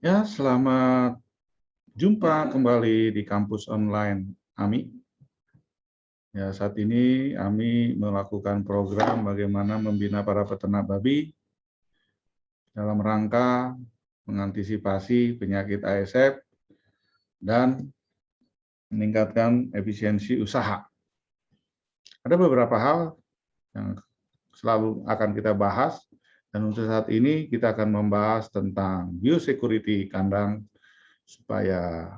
Ya, selamat jumpa kembali di kampus online AMI. Ya, saat ini AMI melakukan program bagaimana membina para peternak babi dalam rangka mengantisipasi penyakit ASF dan meningkatkan efisiensi usaha. Ada beberapa hal yang selalu akan kita bahas, dan untuk saat ini kita akan membahas tentang biosecurity kandang supaya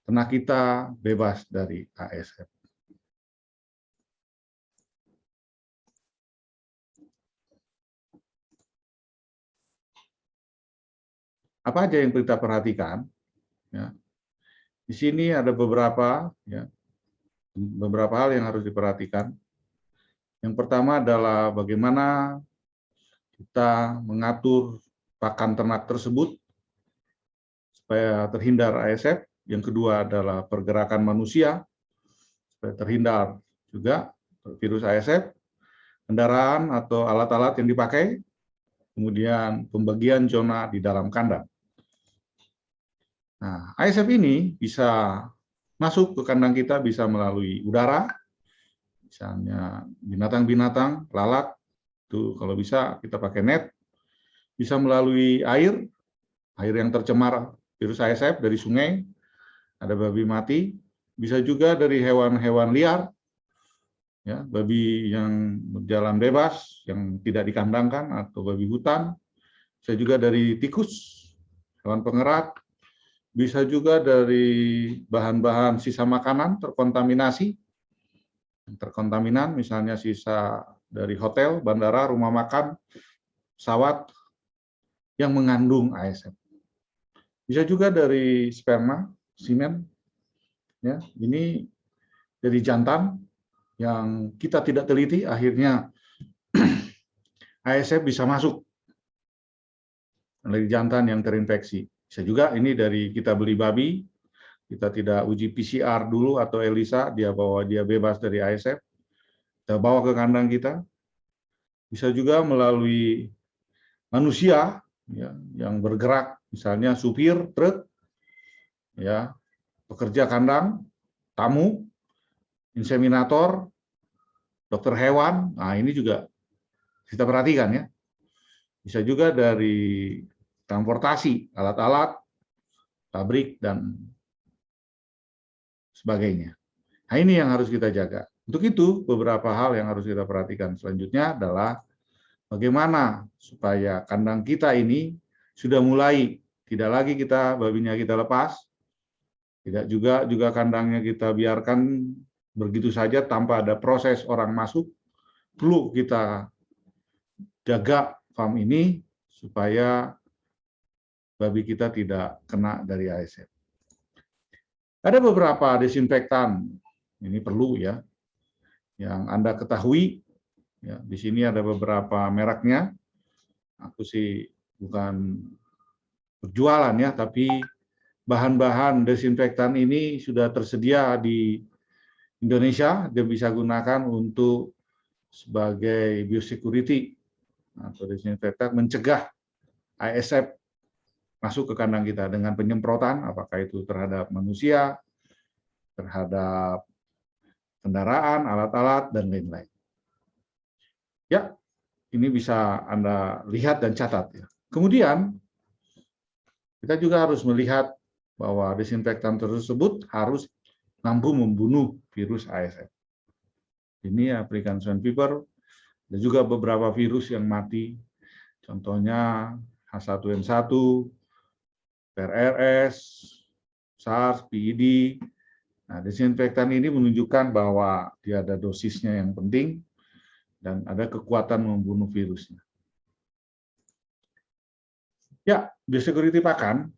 ternak kita bebas dari ASF. Apa aja yang kita perhatikan? Ya. Di sini ada beberapa hal yang harus diperhatikan. Yang pertama adalah bagaimana kita mengatur pakan ternak tersebut supaya terhindar ASF. Yang kedua adalah pergerakan manusia supaya terhindar juga virus ASF. Kendaraan atau alat-alat yang dipakai, kemudian pembagian zona di dalam kandang. Nah, ASF ini bisa masuk ke kandang kita bisa melalui udara, misalnya binatang-binatang, lalat, itu kalau bisa kita pakai net, bisa melalui air yang tercemar virus ASF dari sungai, ada babi mati, bisa juga dari hewan-hewan liar, ya, babi yang berjalan bebas, yang tidak dikandangkan, atau babi hutan, bisa juga dari tikus, hewan pengerat, bisa juga dari bahan-bahan sisa makanan terkontaminasi, misalnya sisa dari hotel, bandara, rumah makan, pesawat yang mengandung ASF. Bisa juga dari sperma, semen, ya, ini dari jantan yang kita tidak teliti, akhirnya ASF bisa masuk dari jantan yang terinfeksi. Bisa juga ini dari kita beli babi, kita tidak uji PCR dulu atau ELISA, dia bahwa dia bebas dari ASF, kita bawa ke kandang kita. Bisa juga melalui manusia, ya, yang bergerak, misalnya supir truk, ya, pekerja kandang, tamu, inseminator, dokter hewan. Nah, ini juga kita perhatikan, ya. Bisa juga dari transportasi, alat-alat, pabrik, dan sebagainya. Nah, ini yang harus kita jaga. Untuk itu, beberapa hal yang harus kita perhatikan selanjutnya adalah bagaimana supaya kandang kita ini sudah mulai tidak lagi babinya kita lepas, tidak juga kandangnya kita biarkan begitu saja tanpa ada proses orang masuk. Perlu kita jaga farm ini supaya babi kita tidak kena dari ASF. Ada beberapa desinfektan, ini perlu, ya, yang Anda ketahui. Ya, di sini ada beberapa mereknya. Aku sih bukan berjualan, ya, tapi bahan-bahan desinfektan ini sudah tersedia di Indonesia. Dia bisa gunakan untuk sebagai biosecurity atau desinfektan mencegah ASF masuk ke kandang kita dengan penyemprotan, apakah itu terhadap manusia, terhadap kendaraan, alat-alat, dan lain-lain. Ya, ini bisa Anda lihat dan catat, ya. Kemudian kita juga harus melihat bahwa desinfektan tersebut harus mampu membunuh virus ASF. Ini African Swine Fever, dan juga beberapa virus yang mati, contohnya H1N1, PRRS, SARS, PID. Nah, desinfektan ini menunjukkan bahwa dia ada dosisnya yang penting dan ada kekuatan membunuh virusnya. Ya, biosecurity pakan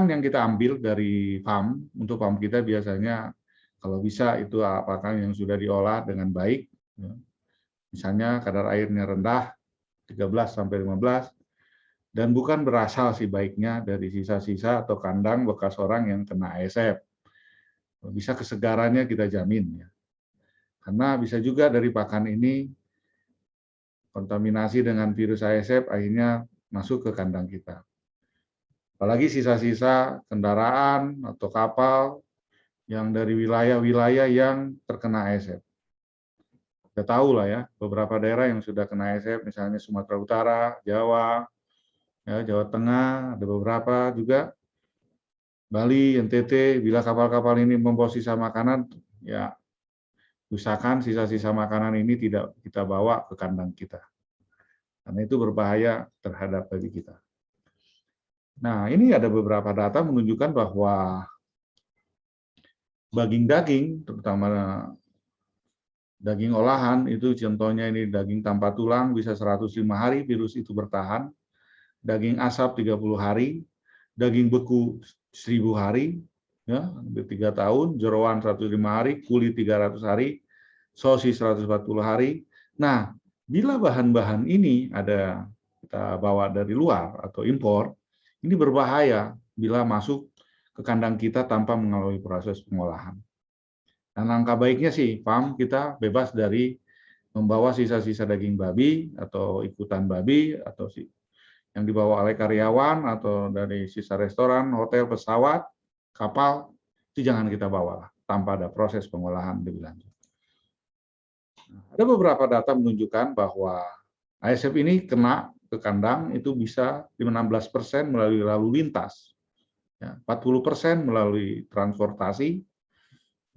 yang kita ambil dari farm, untuk farm kita biasanya kalau bisa itu pakan yang sudah diolah dengan baik, ya. Misalnya kadar airnya rendah, 13-15, dan bukan berasal sih baiknya dari sisa-sisa atau kandang bekas orang yang kena ASF. Bisa kesegarannya kita jamin, ya. Karena bisa juga dari pakan ini kontaminasi dengan virus ASF akhirnya masuk ke kandang kita. Apalagi sisa-sisa kendaraan atau kapal yang dari wilayah-wilayah yang terkena ASF. Kita tahu lah ya, beberapa daerah yang sudah kena ASF, misalnya Sumatera Utara, Jawa, ya, Jawa Tengah, ada beberapa juga, Bali, NTT, bila kapal-kapal ini membawa sisa makanan, ya usahakan sisa-sisa makanan ini tidak kita bawa ke kandang kita. Karena itu berbahaya terhadap babi kita. Nah, ini ada beberapa data menunjukkan bahwa daging-daging, terutama daging olahan, itu contohnya ini daging tanpa tulang bisa 105 hari virus itu bertahan, daging asap 30 hari, daging beku 1000 hari, ya, 3 tahun, jeroan 105 hari, kulit 300 hari, sosis 140 hari. Nah, bila bahan-bahan ini ada kita bawa dari luar atau impor, ini berbahaya bila masuk ke kandang kita tanpa melalui proses pengolahan. Dan langkah baiknya sih, kita bebas dari membawa sisa-sisa daging babi atau ikutan babi atau yang dibawa oleh karyawan atau dari sisa restoran, hotel, pesawat, kapal, itu jangan kita bawa tanpa ada proses pengolahan lebih lanjut. Ada beberapa data menunjukkan bahwa ASF ini kena ke kandang itu bisa 16% melalui lalu lintas, 40% melalui transportasi,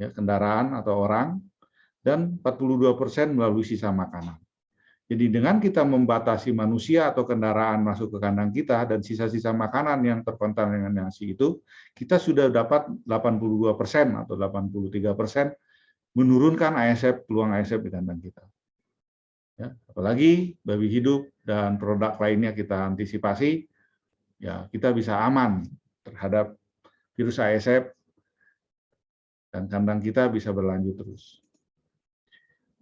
ya, kendaraan atau orang, dan 42% melalui sisa makanan. Jadi dengan kita membatasi manusia atau kendaraan masuk ke kandang kita dan sisa-sisa makanan yang terkontaminasi itu, kita sudah dapat 82% atau 83% menurunkan ASF, peluang ASF di kandang kita. Ya, apalagi babi hidup dan produk lainnya kita antisipasi, ya kita bisa aman terhadap virus ASF dan kandang kita bisa berlanjut terus.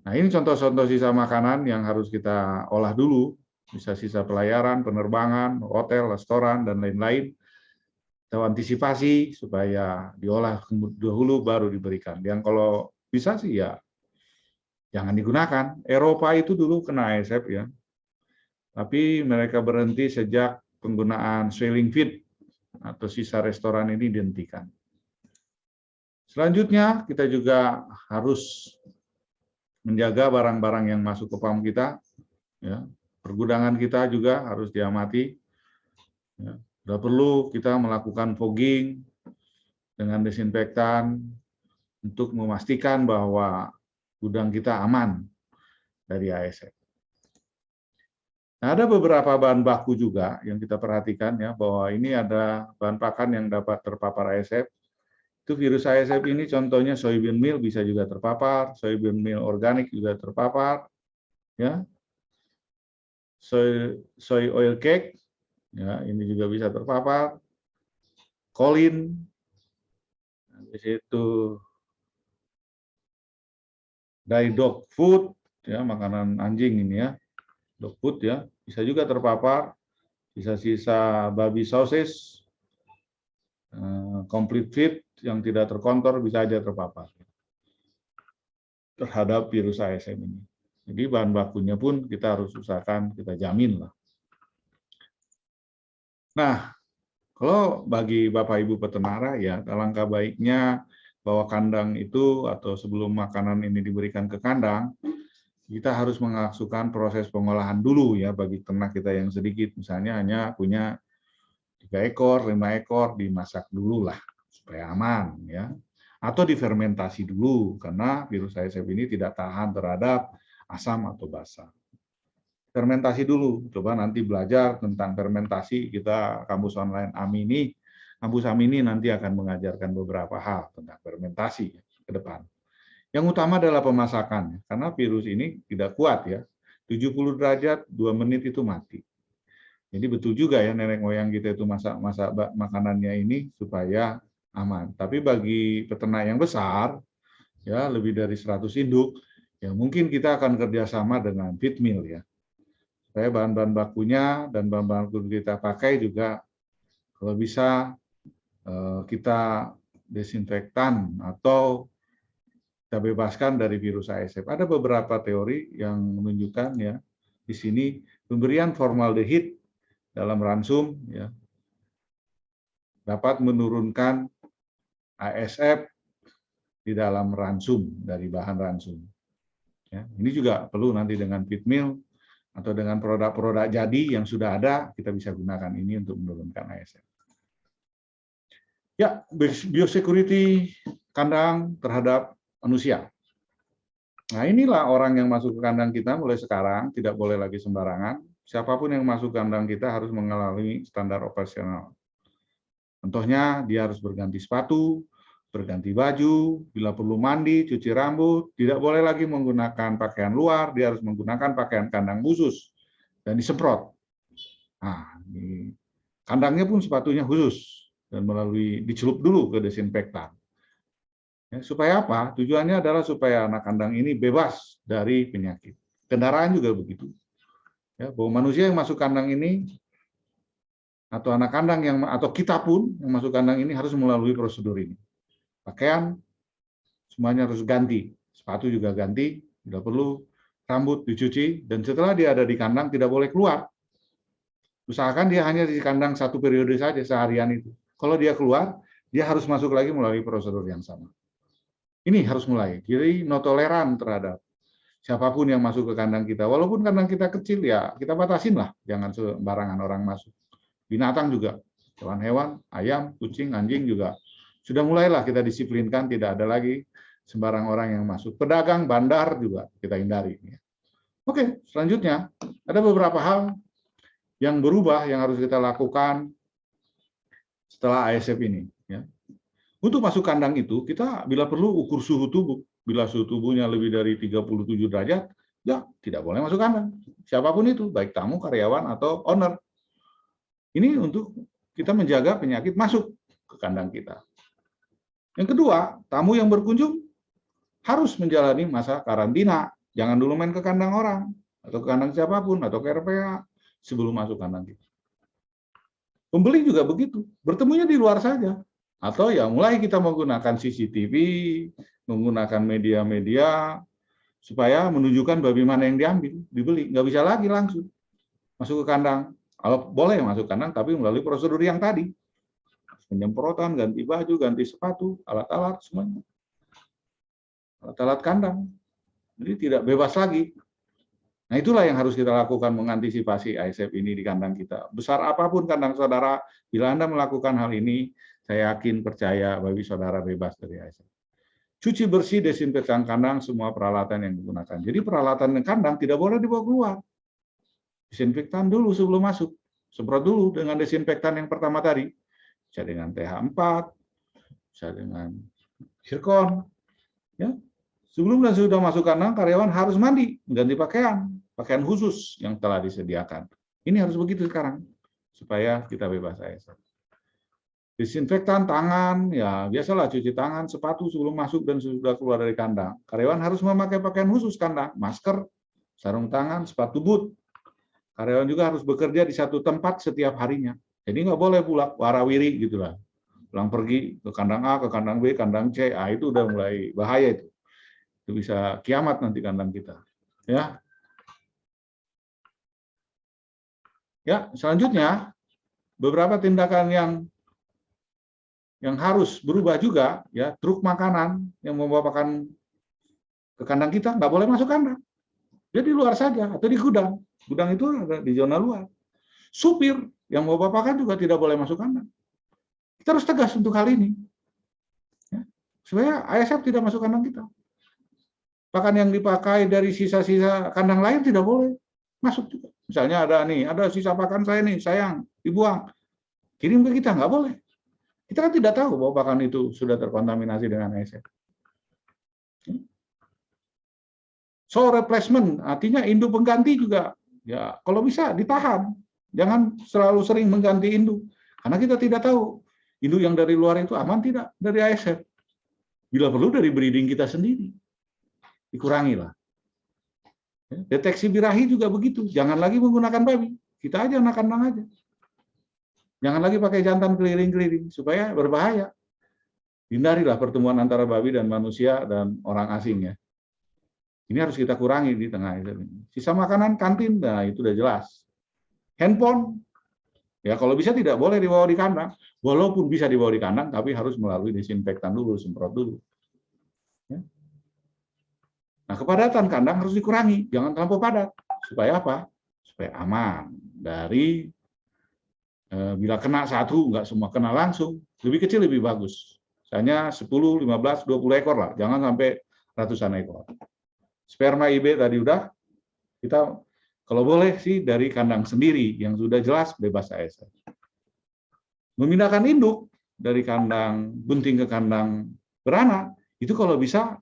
Nah, ini contoh-contoh sisa makanan yang harus kita olah dulu, bisa sisa pelayaran, penerbangan, hotel, restoran, dan lain-lain. Kita antisipasi supaya diolah dahulu baru diberikan. Yang kalau bisa sih ya jangan digunakan. Eropa itu dulu kena ASF ya, tapi mereka berhenti sejak penggunaan swelling feed atau sisa restoran ini dihentikan. Selanjutnya kita juga harus menjaga barang-barang yang masuk ke farm kita, ya. Pergudangan kita juga harus diamati. Ya. Sudah perlu kita melakukan fogging dengan desinfektan untuk memastikan bahwa gudang kita aman dari ASF. Nah, ada beberapa bahan baku juga yang kita perhatikan ya, bahwa ini ada bahan pakan yang dapat terpapar ASF. Itu virus ASF ini contohnya soybean meal bisa juga terpapar, soybean meal organik juga terpapar, ya. Soy oil cake, ya ini juga bisa terpapar. Colin, habis itu dari dog food, ya makanan anjing ini ya, dog food ya, bisa juga terpapar. Sisa-sisa babi sosis, complete feed yang tidak terkontrol bisa aja terpapar terhadap virus ASF ini. Jadi bahan bakunya pun kita harus usahakan kita jamin lah. Nah, kalau bagi Bapak Ibu peternak ya, alangkah baiknya bahwa kandang itu atau sebelum makanan ini diberikan ke kandang, kita harus melakukan proses pengolahan dulu ya bagi ternak kita yang sedikit, misalnya hanya punya 3 ekor, 5 ekor, dimasak dulu lah supaya aman ya. Atau difermentasi dulu karena virus ASF ini tidak tahan terhadap asam atau basa. Fermentasi dulu, coba nanti belajar tentang fermentasi, kita kampus online Amini. Kampus Amini nanti akan mengajarkan beberapa hal tentang fermentasi ke depan. Yang utama adalah pemasakan, karena virus ini tidak kuat ya. 70 derajat, 2 menit itu mati. Jadi betul juga ya nenek moyang kita itu masak makanannya ini supaya aman. Tapi bagi peternak yang besar, ya lebih dari 100 induk, ya mungkin kita akan kerjasama dengan feed mill ya. Supaya bahan-bahan bakunya dan bahan-bahan baku kita pakai juga kalau bisa kita desinfektan atau kita bebaskan dari virus ASF. Ada beberapa teori yang menunjukkan ya di sini pemberian formaldehid dalam ransum ya dapat menurunkan ASF di dalam ransum, dari bahan ransum. Ya, ini juga perlu nanti dengan feed mill atau dengan produk-produk jadi yang sudah ada, kita bisa gunakan ini untuk menurunkan ASF. Ya, biosecurity kandang terhadap manusia. Nah, inilah orang yang masuk ke kandang kita mulai sekarang, tidak boleh lagi sembarangan. Siapapun yang masuk kandang kita harus mengalami standar operasional. Contohnya, dia harus berganti sepatu, berganti baju, bila perlu mandi, cuci rambut, tidak boleh lagi menggunakan pakaian luar, dia harus menggunakan pakaian kandang khusus, dan disemprot. Nah, di kandangnya pun sepatunya khusus, dan melalui dicelup dulu ke desinfektan. Ya, supaya apa? Tujuannya adalah supaya anak kandang ini bebas dari penyakit. Kendaraan juga begitu. Ya, bahwa manusia yang masuk kandang ini atau anak kandang yang atau kita pun yang masuk kandang ini harus melalui prosedur ini. Pakaian semuanya harus ganti, sepatu juga ganti, tidak perlu, rambut dicuci, dan setelah dia ada di kandang tidak boleh keluar. Usahakan dia hanya di kandang satu periode saja seharian itu. Kalau dia keluar, dia harus masuk lagi melalui prosedur yang sama. Ini harus mulai. Jadi no toleran terhadap siapapun yang masuk ke kandang kita. Walaupun kandang kita kecil, ya kita batasin lah. Jangan sembarangan orang masuk. Binatang juga. Hewan-hewan, ayam, kucing, anjing juga. Sudah mulailah kita disiplinkan, tidak ada lagi sembarang orang yang masuk. Pedagang, bandar juga kita hindari. Oke, selanjutnya ada beberapa hal yang berubah yang harus kita lakukan setelah ASF ini. Untuk masuk kandang itu, kita bila perlu ukur suhu tubuh. Bila suhu tubuhnya lebih dari 37 derajat, ya tidak boleh masuk kandang. Siapapun itu, baik tamu, karyawan, atau owner. Ini untuk kita menjaga penyakit masuk ke kandang kita. Yang kedua, tamu yang berkunjung harus menjalani masa karantina. Jangan dulu main ke kandang orang, atau ke kandang siapapun, atau ke RPA, sebelum masuk kandang kita. Pembeli juga begitu, bertemunya di luar saja. Atau ya mulai kita menggunakan CCTV, menggunakan media-media supaya menunjukkan babi mana yang diambil, dibeli. Nggak bisa lagi langsung masuk ke kandang. Kalau boleh masuk kandang, tapi melalui prosedur yang tadi. Penyemprotan, ganti baju, ganti sepatu, alat-alat, semuanya. Alat-alat kandang. Jadi tidak bebas lagi. Nah, itulah yang harus kita lakukan mengantisipasi ASF ini di kandang kita. Besar apapun kandang saudara, bila Anda melakukan hal ini, saya yakin, percaya, babi saudara bebas dari ASF. Cuci bersih, desinfektan kandang, semua peralatan yang digunakan. Jadi peralatan kandang tidak boleh dibawa keluar. Desinfektan dulu sebelum masuk. Semprot dulu dengan desinfektan yang pertama tadi. Bisa dengan TH4, bisa dengan zirkon. Ya. Sebelum dan sudah masuk kandang, karyawan harus mandi, ganti pakaian khusus yang telah disediakan. Ini harus begitu sekarang, supaya kita bebas ASF. Disinfektan tangan, ya biasalah cuci tangan, sepatu sebelum masuk dan sudah keluar dari kandang. Karyawan harus memakai pakaian khusus kandang, masker, sarung tangan, sepatu boot. Karyawan juga harus bekerja di satu tempat setiap harinya. Jadi nggak boleh pulang warawiri gitulah. Pulang pergi ke kandang A, ke kandang B, kandang C, itu udah mulai bahaya itu. Itu bisa kiamat nanti kandang kita. Ya. Ya, selanjutnya beberapa tindakan yang harus berubah juga, ya, truk makanan yang membawa pakan ke kandang kita nggak boleh masuk kandang. Jadi luar saja atau di gudang. Gudang itu ada di zona luar. Supir yang membawa pakan juga tidak boleh masuk kandang. Kita harus tegas untuk hal ini. Ya, supaya ASF tidak masuk kandang kita. Pakan yang dipakai dari sisa-sisa kandang lain tidak boleh masuk juga. Misalnya ada sisa pakan saya nih, sayang, dibuang. Kirim ke kita, nggak boleh. Kita kan tidak tahu bahwa pakan itu sudah terkontaminasi dengan ASF. So replacement, artinya induk pengganti juga, ya kalau bisa ditahan. Jangan selalu sering mengganti induk. Karena kita tidak tahu induk yang dari luar itu aman tidak dari ASF. Bila perlu dari breeding kita sendiri. Dikurangilah. Deteksi birahi juga begitu. Jangan lagi menggunakan babi. Kita aja anak kandang aja. Jangan lagi pakai jantan keliling-keliling supaya berbahaya. Hindarilah pertemuan antara babi dan manusia dan orang asing ya. Ini harus kita kurangi di tengah itu. Sisa makanan kantin, nah itu udah jelas. Handphone, Ya, kalau bisa tidak boleh dibawa di kandang. Walaupun bisa dibawa di kandang, tapi harus melalui disinfektan dulu, semprot dulu. Ya. Nah, kepadatan kandang harus dikurangi, jangan terlalu padat. Supaya apa? Supaya aman dari bila kena satu, nggak semua kena langsung. Lebih kecil lebih bagus. Misalnya 10, 15, 20 ekor lah. Jangan sampai ratusan ekor. Sperma IB tadi udah, kita kalau boleh sih dari kandang sendiri yang sudah jelas bebas ASF. Memindahkan induk dari kandang bunting ke kandang beranak, itu kalau bisa,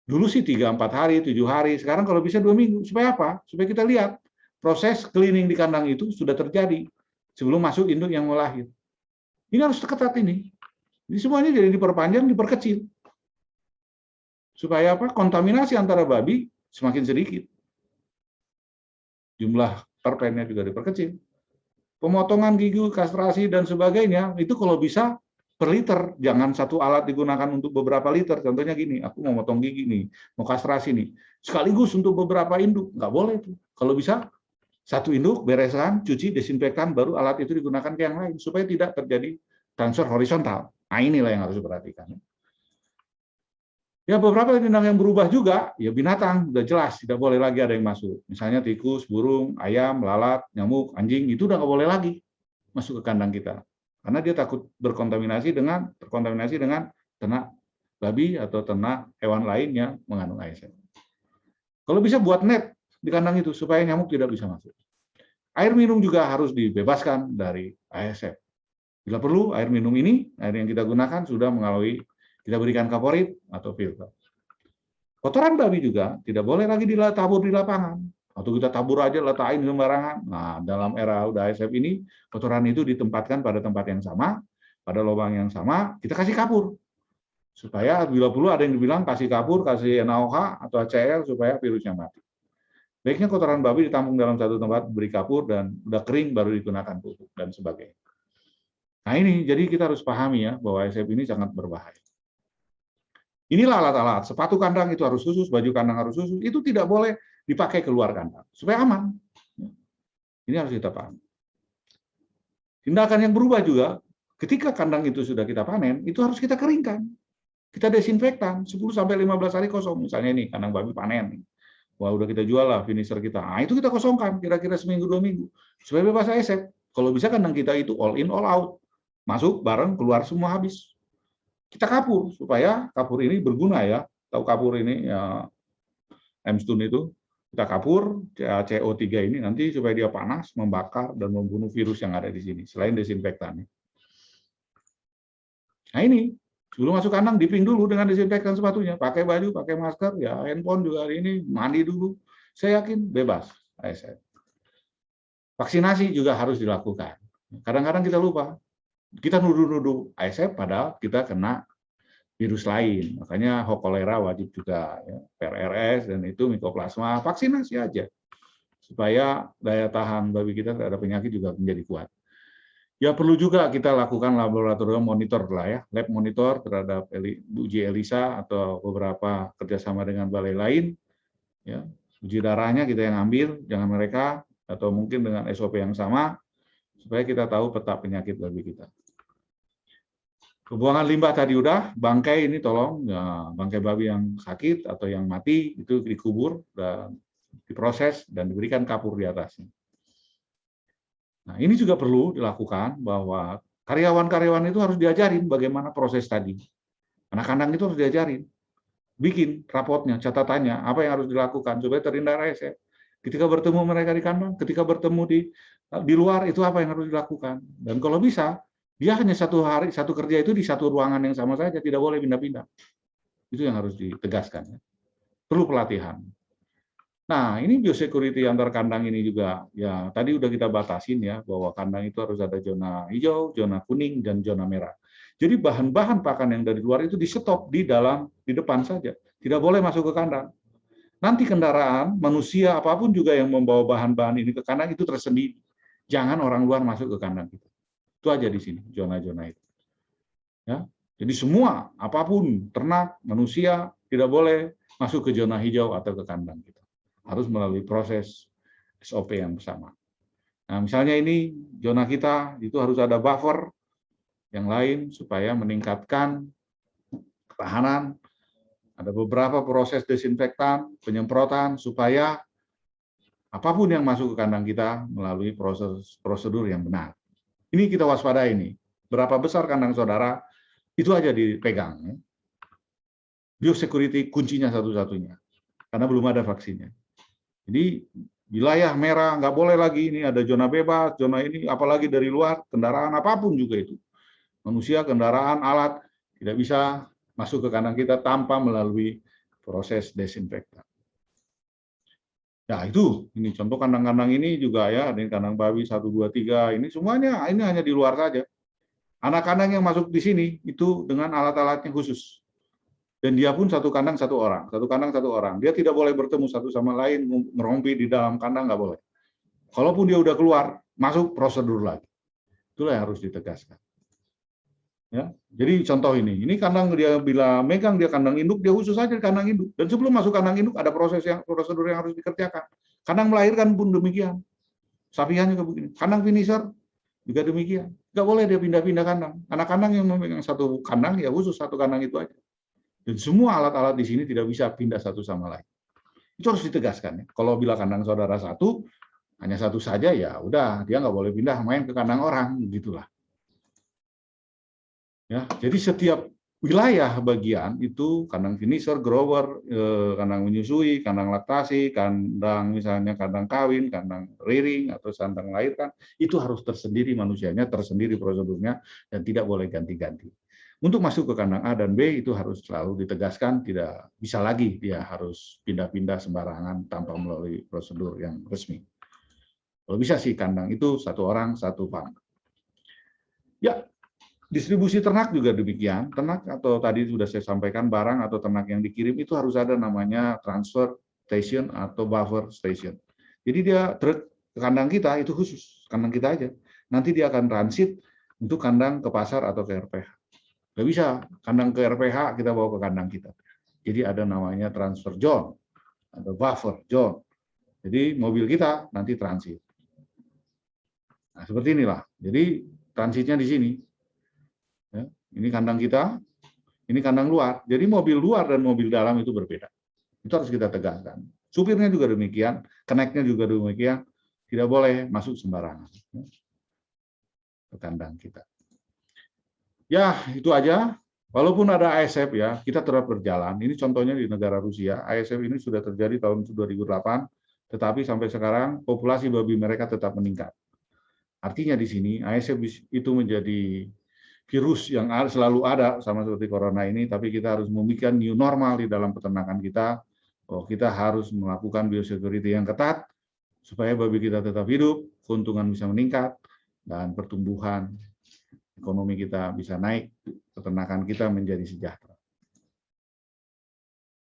dulu sih 3-4 hari, 7 hari, sekarang kalau bisa 2 minggu. Supaya apa? Supaya kita lihat proses cleaning di kandang itu sudah terjadi sebelum masuk induk yang mau lahir. Ini harus ketat ini. Ini semuanya jadi diperpanjang, diperkecil. Supaya apa? Kontaminasi antara babi semakin sedikit. Jumlah terpennya juga diperkecil. Pemotongan gigi, kastrasi, dan sebagainya, itu kalau bisa per liter. Jangan satu alat digunakan untuk beberapa liter. Contohnya gini, aku mau motong gigi nih, mau kastrasi nih. Sekaligus untuk beberapa induk. Nggak boleh tuh. Kalau bisa, satu induk, bereskan, cuci, desinfektan, baru alat itu digunakan ke yang lain. Supaya tidak terjadi transfer horizontal. Nah, inilah yang harus diperhatikan. Ya, beberapa tindakan yang berubah juga, ya binatang, udah jelas, tidak boleh lagi ada yang masuk. Misalnya tikus, burung, ayam, lalat, nyamuk, anjing, itu udah nggak boleh lagi masuk ke kandang kita. Karena dia takut terkontaminasi dengan ternak babi atau ternak hewan lain yang mengandung ASF. Kalau bisa buat net di kandang itu, supaya nyamuk tidak bisa masuk. Air minum juga harus dibebaskan dari ASF. Bila perlu, air minum ini, air yang kita gunakan sudah melalui kita berikan kaporit atau filter. Kotoran babi juga tidak boleh lagi ditabur di lapangan. Atau kita tabur aja, letakin sembarangan. Nah, dalam era udah ASF ini, kotoran itu ditempatkan pada tempat yang sama, pada lubang yang sama, kita kasih kapur. Supaya bila perlu ada yang dibilang kasih kapur, kasih NaOH atau HCl supaya virusnya mati. Baiknya kotoran babi ditampung dalam satu tempat, beri kapur, dan udah kering baru digunakan pupuk, dan sebagainya. Nah ini, jadi kita harus pahami ya, bahwa ASF ini sangat berbahaya. Inilah alat-alat, sepatu kandang itu harus khusus, baju kandang harus khusus, itu tidak boleh dipakai keluar kandang, supaya aman. Ini harus kita pahami. Tindakan yang berubah juga, ketika kandang itu sudah kita panen, itu harus kita keringkan. Kita desinfektan, 10-15 hari kosong. Misalnya ini, kandang babi panen. Wah, udah kita jual lah finisher kita. Nah, itu kita kosongkan, kira-kira seminggu, 2 minggu. Supaya bebas ASF. Kalau bisa kandang kita itu all in, all out. Masuk, bareng, keluar semua habis. Kita kapur supaya kapur ini berguna ya. Tahu kapur ini ya, M-Stone itu kita kapur CO3 ini nanti supaya dia panas, membakar dan membunuh virus yang ada di sini selain desinfektan. Nah ini sebelum masuk kandang diping dulu dengan desinfektan sepatunya, pakai baju, pakai masker, ya handphone juga hari ini mandi dulu. Saya yakin bebas ASF. Vaksinasi juga harus dilakukan. Kadang-kadang kita lupa. Kita nuduh-nuduh ASF padahal kita kena virus lain. Makanya kolera wajib juga, ya. PRRS dan itu mikoplasma, vaksinasi aja. Supaya daya tahan babi kita terhadap penyakit juga menjadi kuat. Ya perlu juga kita lakukan laboratorium monitor lah ya, lab monitor terhadap uji ELISA atau beberapa kerjasama dengan balai lain. Ya, uji darahnya kita yang ambil, jangan mereka, atau mungkin dengan SOP yang sama, supaya kita tahu peta penyakit babi kita. Pembuangan limbah tadi udah, bangkai ini tolong, ya, bangkai babi yang sakit atau yang mati itu dikubur dan diproses dan diberikan kapur di atasnya. Nah ini juga perlu dilakukan bahwa karyawan-karyawan itu harus diajarin bagaimana proses tadi. Anak kandang itu harus diajarin, bikin rapotnya, catatannya, apa yang harus dilakukan supaya terhindar ASF. Ketika bertemu mereka di kandang, ketika bertemu di luar itu apa yang harus dilakukan. Dan kalau bisa dia hanya satu hari, satu kerja itu di satu ruangan yang sama saja, tidak boleh pindah-pindah. Itu yang harus ditegaskan. Perlu pelatihan. Nah, ini biosecurity antar kandang ini juga, ya tadi udah kita batasin ya, bahwa kandang itu harus ada zona hijau, zona kuning, dan zona merah. Jadi bahan-bahan pakan yang dari luar itu di-stop di depan saja. Tidak boleh masuk ke kandang. Nanti kendaraan, manusia, apapun juga yang membawa bahan-bahan ini ke kandang itu tersendiri. Jangan orang luar masuk ke kandang kita. Itu aja di sini zona-zona itu. Ya, jadi semua apapun ternak, manusia tidak boleh masuk ke zona hijau atau ke kandang kita. Harus melalui proses SOP yang bersama. Nah, misalnya ini zona kita itu harus ada buffer yang lain supaya meningkatkan ketahanan. Ada beberapa proses desinfektan, penyemprotan supaya apapun yang masuk ke kandang kita melalui prosedur yang benar. Ini kita waspadai ini. Berapa besar kandang saudara, itu aja dipegang. Biosecurity kuncinya satu-satunya, karena belum ada vaksinnya. Jadi wilayah merah nggak boleh lagi, ini ada zona bebas, zona ini apalagi dari luar, kendaraan apapun juga itu. Manusia, kendaraan, alat, tidak bisa masuk ke kandang kita tanpa melalui proses desinfektan. Nah itu, ini contoh kandang-kandang ini juga ya, ini kandang babi 1, 2, 3, ini semuanya, ini hanya di luar saja. Anak-anak yang masuk di sini itu dengan alat-alatnya khusus. Dan dia pun satu kandang satu orang, satu kandang satu orang. Dia tidak boleh bertemu satu sama lain, ngerompi di dalam kandang, nggak boleh. Kalaupun dia udah keluar, masuk prosedur lagi. Itulah yang harus ditegaskan. Ya, jadi contoh ini kandang dia bila megang dia kandang induk, dia khusus saja di kandang induk. Dan sebelum masuk kandang induk ada prosedur yang harus dikerjakan. Kandang melahirkan pun demikian. Sapian juga begini. Kandang finisher juga demikian. Nggak boleh dia pindah-pindah kandang. Anak-kandang yang memegang satu kandang ya khusus satu kandang itu aja. Dan semua alat-alat di sini tidak bisa pindah satu sama lain. Itu harus ditegaskan. Ya. Kalau bila kandang saudara satu, hanya satu saja ya udah dia nggak boleh pindah main ke kandang orang, gitulah. Ya, jadi setiap wilayah bagian itu kandang finisher, grower, kandang menyusui, kandang laktasi, kandang misalnya kandang kawin, kandang rearing atau kandang melahirkan, itu harus tersendiri manusianya, tersendiri prosedurnya dan tidak boleh ganti-ganti. Untuk masuk ke kandang A dan B itu harus selalu ditegaskan, tidak bisa lagi dia harus pindah-pindah sembarangan tanpa melalui prosedur yang resmi. Kalau bisa sih kandang itu satu orang satu farm. Ya, distribusi ternak juga demikian. Ternak atau tadi sudah saya sampaikan barang atau ternak yang dikirim itu harus ada namanya transfer station atau buffer station. Jadi dia truk ke kandang kita itu khusus, kandang kita aja. Nanti dia akan transit untuk kandang ke pasar atau ke RPH. Nggak bisa kandang ke RPH kita bawa ke kandang kita. Jadi ada namanya transfer zone atau buffer zone. Jadi mobil kita nanti transit. Nah, seperti inilah. Jadi transitnya di sini. Ya, ini kandang kita, ini kandang luar. Jadi mobil luar dan mobil dalam itu berbeda. Itu harus kita tegakkan. Supirnya juga demikian, keneknya juga demikian. Tidak boleh masuk sembarangan ke kandang kita. Ya, itu aja. Walaupun ada ASF ya, kita tetap berjalan. Ini contohnya di negara Rusia. ASF ini sudah terjadi tahun 2008, tetapi sampai sekarang populasi babi mereka tetap meningkat. Artinya di sini ASF itu menjadi virus yang selalu ada sama seperti corona ini, tapi kita harus membuat new normal di dalam peternakan kita. Oh, kita harus melakukan biosecurity yang ketat supaya babi kita tetap hidup, keuntungan bisa meningkat, dan pertumbuhan ekonomi kita bisa naik, peternakan kita menjadi sejahtera.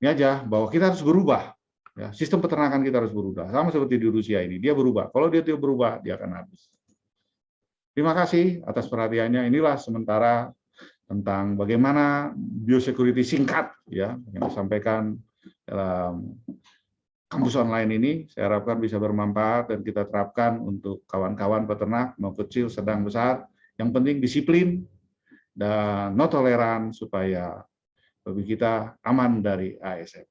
Ini aja bahwa kita harus berubah. Ya, sistem peternakan kita harus berubah. Sama seperti di Rusia ini, dia berubah. Kalau dia tidak berubah, dia akan habis. Terima kasih atas perhatiannya. Inilah sementara tentang bagaimana biosecurity singkat ya yang disampaikan dalam kampus online ini. Saya harapkan bisa bermanfaat dan kita terapkan untuk kawan-kawan peternak mau kecil, sedang, besar. Yang penting disiplin dan no toleran supaya babi kita aman dari ASF.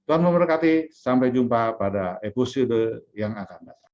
Tuhan memberkati. Sampai jumpa pada episode yang akan datang.